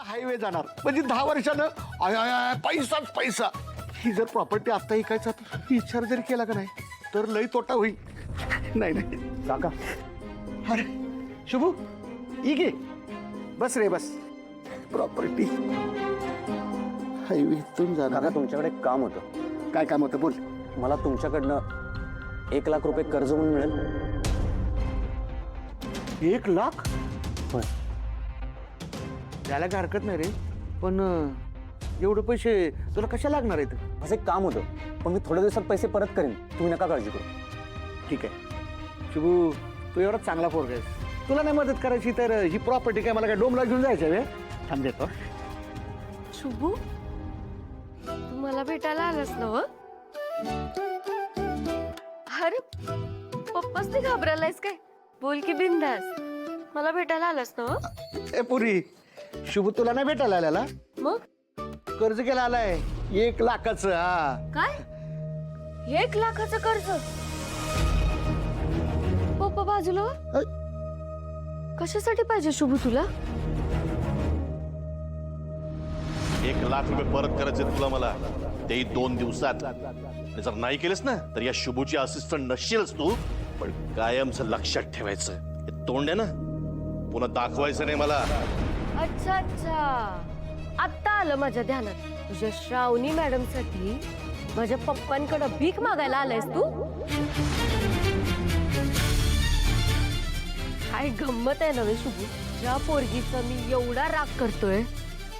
Highway जाणार म्हणजे 10 वर्षानं आय आय आय पैसाच पैसा. ही जर प्रॉपर्टी आता ऐकायचा विचार जरी केला का नाही तर लई तोटा होईल. नाही नाही काका अरे शुभू ये बस रे बस. प्रॉपर्टी हायवेतून जाणार. काका तुमच्याकडे एक काम होतं. काय काम होतं बोल. मला तुमच्याकडनं 1 लाख रुपये कर्ज म्हणून मिळेल. 1 लाख होय. त्याला काय हरकत नाही रे पण एवढे पैसे तुला कशा लागणार आहेत. असं एक काम होतं पण मी थोड्या दिवसात पैसे परत करेन. तुम्ही नका काळजी करू. ठीक आहे शुभू तू एवढा चांगला पोरगा आहेस. तुला नाही मदत करायची तर ही प्रॉपर्टी काय मला काय डोमला घेऊन जायचं रे. थांब देतो. शुभू तू मला भेटायला आलास ना व? अरे पप्पाच ते घाबरायलायस काय. बोल की बिंदास. मला भेटायला आलास ना व? ए पुरी शुभू तुला नाही भेटायला आलेला. मग कर्ज केला आलाय 1 लाखाचं. हा काय 1 लाखाचं कर्ज. पप्पा बाजूला व? कशासाठी पाहिजे शुभू तुला. 1 लाख रुपये परत करायचे तुला मला तेही 2 दिवसात. आणि जर नाही केलंस ना तर या शुभूची असिस्टंट नसशीलच तू पण कायमचं लक्षात ठेवायचं. हे तोंड आहे ना पुन्हा दाखवायचं नाही मला. अच्छा अच्छा आता आलं माझ्या ध्यानात. तुझ्या श्रावणी मॅडम साठी माझ्या पप्पांकडे भीक मागायला आलायस तू. काय गंमत आहे नवे शुभू. ज्या पोरगीचा मी एवढा राग करतोय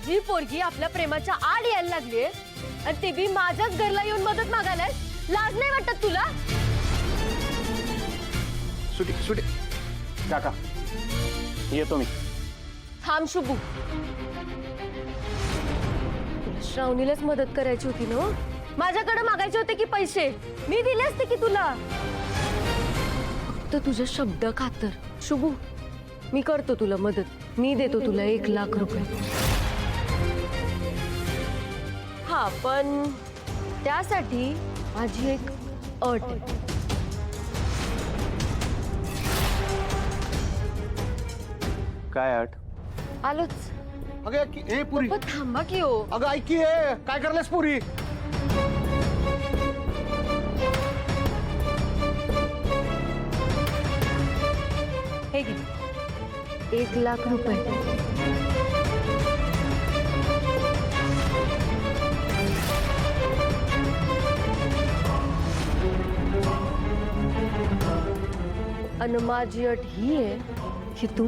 जी पोरगी आपल्या प्रेमाच्या आड यायला लागली आणि ती बी माझ्याच घरला येऊन मदत मागायलाय. लाज नाही वाटत तुला. सुटी सुटी. काका येतो मी. थांब शुभू. तुला श्रावणीलाच मदत करायची होती ना. माझ्याकडे मागायचे होते की पैसे मी दिले असते की तुला. फक्त तुझ्या शब्द खातर शुभू मी करतो तुला मदत. मी देतो तुला 1 लाख रुपये. हा पण त्यासाठी माझी एक अट आहे. काय अट. आलोच. अगं ए पुरी पण थांबा की हो. अगं ऐक की काय करलेस पुरी. हे घे 1 लाख रुपये. आणि माझी अट ही आहे की तू